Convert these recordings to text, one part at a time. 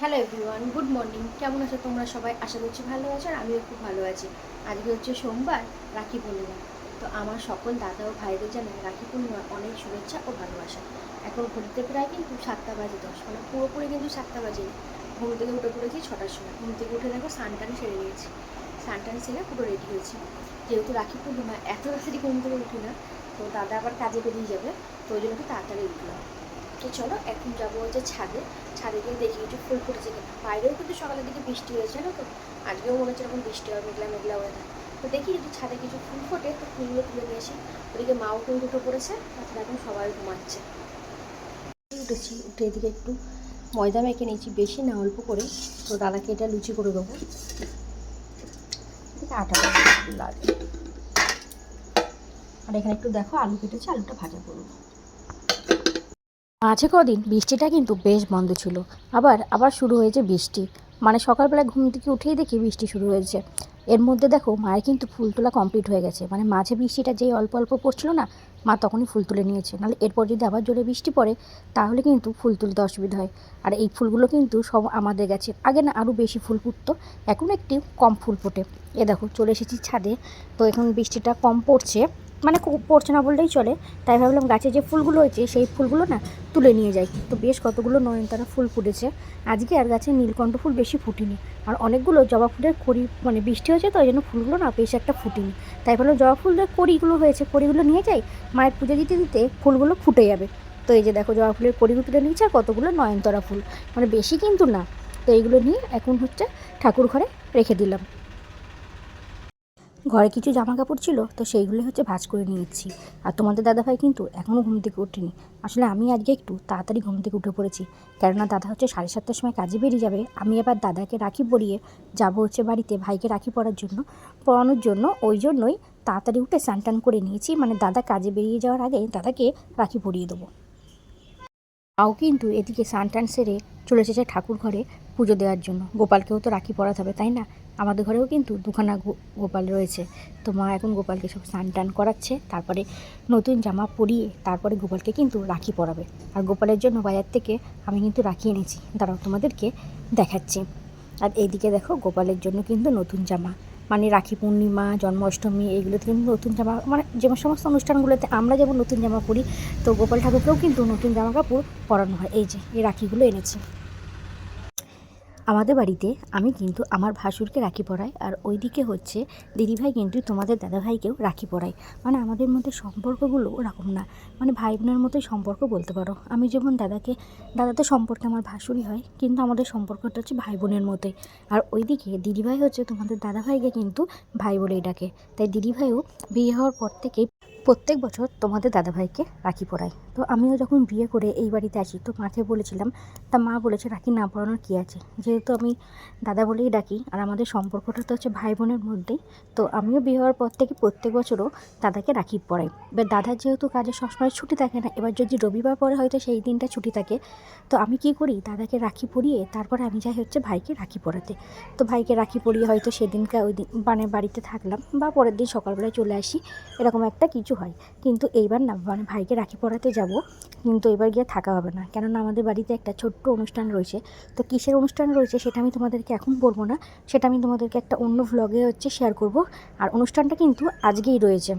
Hello everyone, good morning. কেমন আছো তোমরা সবাই? আশা করছি ভালো আছো, আর আমিও খুব ভালো আছি। আজকে হচ্ছে সোমবার, রাখি পূর্ণিমা। তো আমার সকল দাদা ও ভাইদের জানাই রাখি পূর্ণিমার অনেক শুভেচ্ছা ও ভালোবাসা। এখন ঘুরতে প্রায় কিন্তু 7:10, মানে পুরোপুরি কিন্তু 7টা বাজেনি। ঘুম থেকে উঠে পড়েছি 6টার সময়। ঘুম থেকে উঠে দেখো স্নান সেরে নিয়েছি। স্নান সেরে পুরো রেডি হয়েছি। যেহেতু রাখি পূর্ণিমা এত রাত্রি ঘুম থেকে উঠি না, তো দাদা আবার কাজে বেরিয়ে যাবে, তো ওই জন্য একটু তাড়াতাড়ি উঠলাম। তো চলো এখন যাবো হচ্ছে ছাদে। ছাদে গিয়ে দেখি একটু ফুল ফুটেছে কিনা। বাইরেও কিন্তু সকালের দিকে বৃষ্টি হয়েছে না, তো আজকেও মনে হচ্ছে এরকম বৃষ্টি হয়, মেঘলা মেঘলা ওয়েদার। তো দেখি যদি ছাদে কিছু ফুল ফোটে তো ফুলগুলো তুলে নিয়ে আসি। ওদিকে মাও কিন্তু উঠে পড়েছে, তাছাড়া এখন সবাই ঘুমাচ্ছে। উঠেছি, উঠে এদিকে একটু ময়দা মেখে নিয়েছি, বেশি না অল্প করে। তো দাদাকে এটা লুচি করে দেবো। এদিকে আটা লাগে। আর এখানে একটু দেখো আলু কেটেছি, আলুটা ভাজা করবো। মাঝে কদিন বৃষ্টিটা কিন্তু বেশ বন্ধ ছিল, আবার আবার শুরু হয়েছে বৃষ্টি। মানে সকালবেলা ঘুম থেকে উঠেই দেখি বৃষ্টি শুরু হয়েছে। এর মধ্যে দেখো মায়ের কিন্তু ফুল তোলা কমপ্লিট হয়ে গেছে। মানে মাঝে বৃষ্টিটা যেই অল্প অল্প পড়ছিল না, মা তখনই ফুল তুলে নিয়েছে। নাহলে এরপর যদি আবার জোরে বৃষ্টি পড়ে তাহলে কিন্তু ফুল তুলতে অসুবিধা হয়। আর এই ফুলগুলো কিন্তু সব আমাদের গাছে আগে না আরও বেশি ফুল ফুটতো, এখন একটু কম ফুল ফোটে। এ দেখো চলে এসেছি ছাদে। তো এখন বৃষ্টিটা কম পড়ছে, মানে খুব পড়ছে না বললেই চলে। তাই ভাবলাম গাছে যে ফুলগুলো হয়েছে সেই ফুলগুলো না তুলে নিয়ে যাই। তো বেশ কতগুলো নয়নতারা ফুল ফুটেছে আজকে, আর গাছে নীলকণ্ঠ ফুল বেশি ফুটিনি। আর অনেকগুলো জবা ফুলের কড়ি, মানে বৃষ্টি হয়েছে তো ওই জন্য ফুলগুলো না বেশ একটা ফুটিনি। তাই ভাবলাম জবা ফুলের কড়িগুলো হয়েছে, কড়িগুলো নিয়ে যাই, মায়ের পুজো দিতে দিতে ফুলগুলো ফুটে যাবে। তো এই যে দেখো জবা ফুলের কড়িগুলো তুলে নিয়েছে, আর কতগুলো নয়নতারা ফুল, মানে বেশি কিন্তু না। তো এইগুলো নিয়ে এখন হচ্ছে ঠাকুর ঘরে রেখে দিলাম। ঘরে কিছু জামা কাপড় ছিল, তো সেইগুলো হচ্ছে ভাঁজ করে নিয়েছি। আর তোমাদের দাদাভাই কিন্তু এখনও ঘুম থেকে ওঠেনি। আসলে আমি আজকে একটু তাড়াতাড়ি ঘুম থেকে উঠে পড়েছি, কেননা দাদা হচ্ছে 7:30টার সময় কাজে বেরিয়ে যাবে। আমি আবার দাদাকে রাখি পরিয়ে যাবো হচ্ছে বাড়িতে ভাইকে রাখি পরানোর জন্য। ওই জন্যই তাড়াতাড়ি উঠে স্নান করে নিয়েছি, মানে দাদা কাজে বেরিয়ে যাওয়ার আগে দাদাকে রাখি পরিয়ে দেবো। মাও কিন্তু এদিকে স্নান সেরে চলে এসেছে ঠাকুর ঘরে পুজো দেওয়ার জন্য। গোপালকেও তো রাখি পরাতে হবে, তাই না? আমাদের ঘরেও কিন্তু দুখানা গোপাল রয়েছে। তো মা এখন গোপালকে সব স্নান করাচ্ছে, তারপরে নতুন জামা পরিয়ে তারপরে গোপালকে কিন্তু রাখি পরাবে। আর গোপালের জন্য বাজার থেকে আমি কিন্তু রাখি এনেছি, দাঁড়াও তোমাদেরকে দেখাচ্ছি। আর এইদিকে দেখো গোপালের জন্য কিন্তু নতুন জামা, মানে রাখি পূর্ণিমা, জন্মাষ্টমী, এইগুলোতে কিন্তু নতুন জামা, মানে যে সমস্ত অনুষ্ঠানগুলোতে আমরা যেমন নতুন জামা পরি, তো গোপাল ঠাকুরকেও কিন্তু নতুন জামা কাপড় পরানো হয়। এই যে এই রাখিগুলো এনেছি। আমাদের বাড়িতে আমি কিন্তু আমার ভাসুরকে রাখি পরাই, আর ওইদিকে হচ্ছে দিদিভাই কিন্তু তোমাদের দাদাভাইকেও রাখি পরাই। মানে আমাদের মধ্যে সম্পর্কগুলো ওরকম না, মানে ভাই বোনের মতোই সম্পর্ক বলতে পারো। আমি যেমন দাদা তো সম্পর্কে আমার ভাসুরই হয়, কিন্তু আমাদের সম্পর্কটা হচ্ছে ভাই বোনের মতোই। আর ওইদিকে দিদিভাই হচ্ছে তোমাদের দাদাভাইকে কিন্তু ভাই বলেই ডাকে। তাই দিদিভাইও বিয়ে হওয়ার পর থেকেই প্রত্যেক বছর তোমাদের দাদাভাইকে রাখি পরাই। তো আমিও যখন বিয়ে করে এই বাড়িতে আসি, তো মাকে বলেছিলাম, তা মা বলেছে রাখি না পরানোর কী আছে, যেহেতু আমি দাদা বলেই ডাকি, আর আমাদের সম্পর্কটা তো হচ্ছে ভাই বোনের মধ্যেই। তো আমিও বিয়ে হওয়ার পর থেকে প্রত্যেক বছরও দাদাকে রাখি পরাই। এবার দাদার যেহেতু কাজে সবসময় ছুটি থাকে না, এবার যদি রবিবার পরে হয়তো সেই দিনটা ছুটি থাকে, তো আমি কি করি, দাদাকে রাখি পরিয়ে তারপরে আমি যাই হচ্ছে ভাইকে রাখি পরাতে। তো ভাইকে রাখি পরিয়ে হয়তো সেদিনকে ওই দিন মানে বাড়িতে থাকলাম, বা পরের দিন সকালবেলায় চলে আসি, এরকম একটা কিছু হয়। কিন্তু এইবার না, মানে ভাইকে রাখি পরাতে যাব, কিন্তু এবার গিয়ে থাকা হবে না, কেননা আমাদের বাড়িতে একটা ছোট্ট অনুষ্ঠান রয়েছে। তো কিসের অনুষ্ঠান রয়েছে সেটা আমি তোমাদেরকে এখন বলবো না, সেটা আমি তোমাদেরকে একটা অন্য ভ্লগে হচ্ছে শেয়ার করব। আর অনুষ্ঠানটা কিন্তু আজকেই রয়েছে।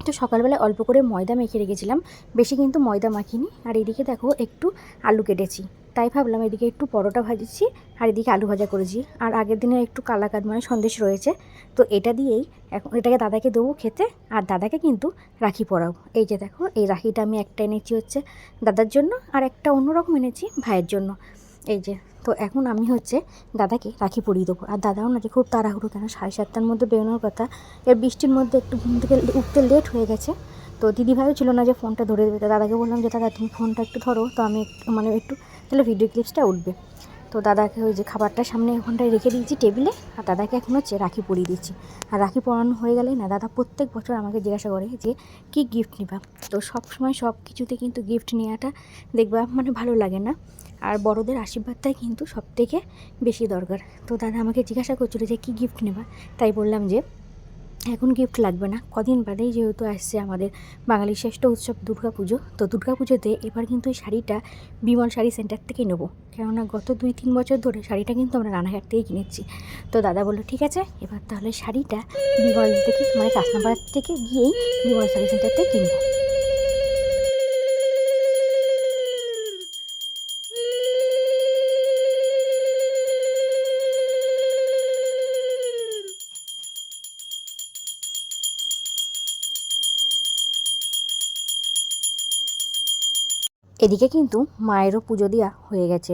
তো সকালবেলায় অল্প করে ময়দা মেখে রেখেছিলাম, বেশি কিন্তু ময়দা মাখিনি। আর এদিকে দেখো একটু আলু কেটেছি, তাই ভাবলাম এদিকে একটু পরোটা ভাজছি, আর এদিকে আলু ভাজা করেছি। আর আগের দিনে একটু কালাকাঁদ মানে সন্দেশ রয়েছে, তো এটা দিয়েই এখন এটাকে দাদাকে দেবো খেতে। আর দাদাকে কিন্তু রাখি পরাবো। এই যে দেখো এই রাখিটা আমি একটা এনেছি হচ্ছে দাদার জন্য, আর একটা অন্যরকম এনেছি ভাইয়ের জন্য। এই যে, তো এখন আমি হচ্ছে দাদাকে রাখি পরিয়ে দেবো। আর দাদাও না যে খুব তাড়াহুড়ো, কেন 7:30টার মধ্যে বেরোনোর কথা, এর বৃষ্টির মধ্যে একটু ঘুম থেকে উঠতে লেট হয়ে গেছে। তো দিদিভাইও ছিল না যে ফোনটা ধরে দেবে। দাদাকে বললাম যে দাদা তুমি ফোনটা একটু ধরো, তো আমি মানে একটু তাহলে ভিডিও ক্লিপসটা উঠবে। তো দাদাকে ওই যে খাবারটা সামনে ওখানটায় রেখে দিয়েছি টেবিলে, আর দাদাকে এখন হচ্ছে রাখি পরিয়ে দিচ্ছি। আর রাখি পরানো হয়ে গেলেই না দাদা প্রত্যেক বছর আমাকে জিজ্ঞাসা করে যে কী গিফট নিবা। তো সব সময় সব কিছুতে কিন্তু গিফট নেওয়াটা দেখবা মানে ভালো লাগে না, আর বড়দের আশীর্বাদটাই কিন্তু সবথেকে বেশি দরকার। তো দাদা আমাকে জিজ্ঞাসা করছিল যে কী গিফট নেবা, তাই বললাম যে এখন গিফট লাগবে না, কদিন বাদেই যেহেতু আসছে আমাদের বাঙালির শ্রেষ্ঠ উৎসব দুর্গাপুজো। তো দুর্গাপুজোতে এবার কিন্তু এই শাড়িটা বিমল শাড়ি সেন্টার থেকে নেবো, কেননা গত 2-3 বছর ধরে শাড়িটা কিন্তু আমরা রানাঘাট থেকেই কিনেছি। তো দাদা বললো ঠিক আছে, এবার তাহলে শাড়িটা বিমল থেকে মানে কাঁচনাপাড়া থেকে গিয়েই বিমল শাড়ি সেন্টার থেকে কিনবো। এদিকে কিন্তু মায়েরও পুজো দেওয়া হয়ে গেছে।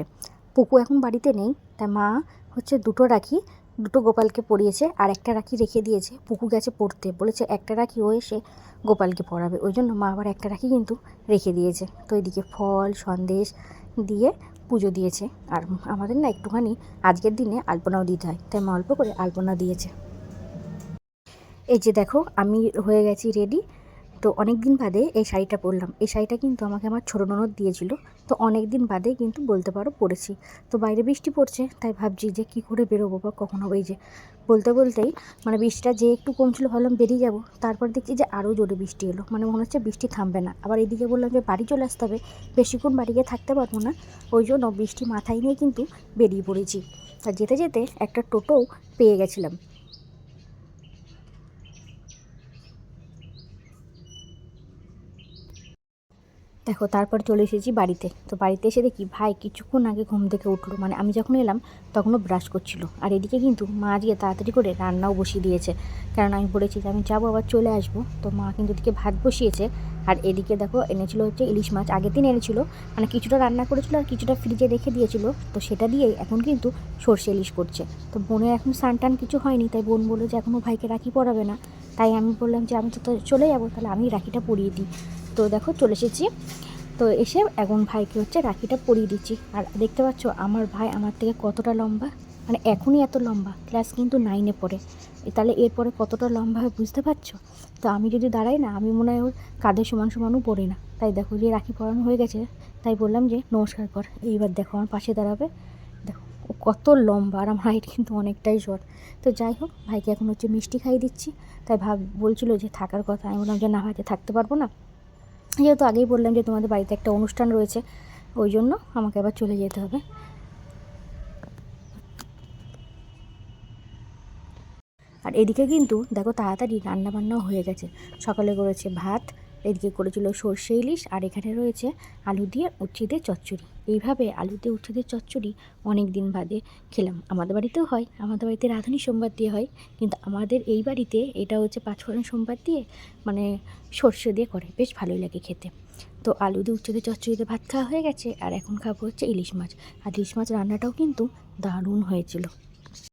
পুকু এখন বাড়িতে নেই, তাই মা হচ্ছে 2টো রাখি, 2টো গোপালকে পরিয়েছে আর একটা রাখি রেখে দিয়েছে। পুকু গেছে পড়তে, বলেছে একটা রাখি ও এসে গোপালকে পরাবে, ওই জন্য মা আবার একটা রাখি কিন্তু রেখে দিয়েছে। তো এদিকে ফল সন্দেশ দিয়ে পুজো দিয়েছে। আর আমাদের না একটুখানি আজকের দিনে আলপনাও দিতে হয়, তাই মা অল্প করে আলপনা দিয়েছে। এই যে দেখো আমি হয়ে গেছি রেডি। তো অনেক দিন বাদে এই শাড়িটা পরলাম। এই শাড়িটা কিন্তু আমাকে আমার ছোটো ননদ দিয়েছিল। তো অনেক দিন বাদে কিন্তু বলতে পারো পরেছি। তো বাইরে বৃষ্টি পড়ছে, তাই ভাবছি যে কী করে বেরোবো বা কখন হবে। এই যে বলতে বলতেই মানে বৃষ্টিটা যে একটু কমছিল, ভাবলাম বেরিয়ে যাবো, তারপর দেখছি যে আরও জোরে বৃষ্টি এলো, মানে মনে হচ্ছে বৃষ্টি থামবে না। আবার এদিকে বললাম যে বাড়ি চলে আসতে হবে, বেশিক্ষণ বাড়ি গিয়ে থাকতে পারবো না, ওই জন্য বৃষ্টি মাথায় নিয়ে কিন্তু বেরিয়ে পড়েছি। আর যেতে যেতে একটা টোটোও পেয়ে গেছিলাম। দেখো তারপর চলে এসেছি বাড়িতে। তো বাড়িতে এসে দেখি ভাই কিছুক্ষণ আগে ঘুম থেকে উঠলো, মানে আমি যখন এলাম তখনও ব্রাশ করছিল। আর এদিকে কিন্তু মা আজকে তাড়াতাড়ি করে রান্নাও বসিয়ে দিয়েছে, কারণ আমি বলেছি যে আমি যাবো আবার চলে আসবো। তো মা কিন্তু এদিকে ভাত বসিয়েছে। আর এদিকে দেখো এনেছিল হচ্ছে ইলিশ মাছ, আগের দিন এনেছিল, মানে কিছুটা রান্না করেছিল আর কিছুটা ফ্রিজে রেখে দিয়েছিল। তো সেটা দিয়েই এখন কিন্তু সর্ষে ইলিশ করছে। তো বোনের এখন স্নান টান কিছু হয়নি, তাই বোন বললো যে এখনও ভাইকে রাখি পরাবে না। তাই আমি বললাম যে আমি তো চলে যাবো, তাহলে আমি রাখিটা পরিয়ে দিই। তো দেখো চলে এসেছি। তো এসে এখন ভাইকে হচ্ছে রাখিটা পরিয়ে দিচ্ছি। আর দেখতে পাচ্ছ আমার ভাই আমার থেকে কতটা লম্বা, মানে এখনই এত লম্বা, ক্লাস কিন্তু 9-এ পড়ে, তাহলে এরপরে কতটা লম্বা হয় বুঝতে পারছো। তো আমি যদি দাঁড়াই না, আমি মনে হয় ওর কাঁধে সমান সমানও পড়ি না। তাই দেখো যে রাখি পরানো হয়ে গেছে, তাই বললাম যে নমস্কার কর। এইবার দেখো আমার পাশে দাঁড়াবে, দেখো ও কত লম্বা আর আমার হাইট কিন্তু অনেকটাই শর্ট। তো যাই হোক, ভাইকে এখন হচ্ছে মিষ্টি খাইয়ে দিচ্ছি। তাই বলছিল যে থাকার কথা, আমি বললাম যে না ভাইতে থাকতে পারবো না, যেহেতু আগেই বললাম যে তোমাদের বাড়িতে একটা অনুষ্ঠান রয়েছে, ওই জন্য আমাকে আবার চলে যেতে হবে। আর এদিকে কিন্তু দেখো তাড়াতাড়ি রান্নাবান্নাও হয়ে গেছে। সকালে করেছে ভাত, এদিকে করেছিল সর্ষে ইলিশ, আর এখানে রয়েছে আলু দিয়ে উচ্ছে দিয়ে চচ্চড়ি। এইভাবে আলু দিয়ে উচ্ছে দিয়ে চচ্চড়ি অনেক দিন বাদে খেলাম। আমাদের বাড়িতেও হয়, আমাদের বাড়িতে রাঁধুনি সোমবার দিয়ে হয়, কিন্তু আমাদের এই বাড়িতে এটা হচ্ছে পাঁচফোড়ন সোমবার দিয়ে মানে সর্ষে দিয়ে করে, বেশ ভালোই লাগে খেতে। তো আলু দিয়ে উচ্ছে দিয়ে চচ্চড়িতে ভাত খাওয়া হয়ে গেছে, আর এখন খাবো হচ্ছে ইলিশ মাছ। আর ইলিশ মাছ রান্নাটাও কিন্তু দারুণ হয়েছিল।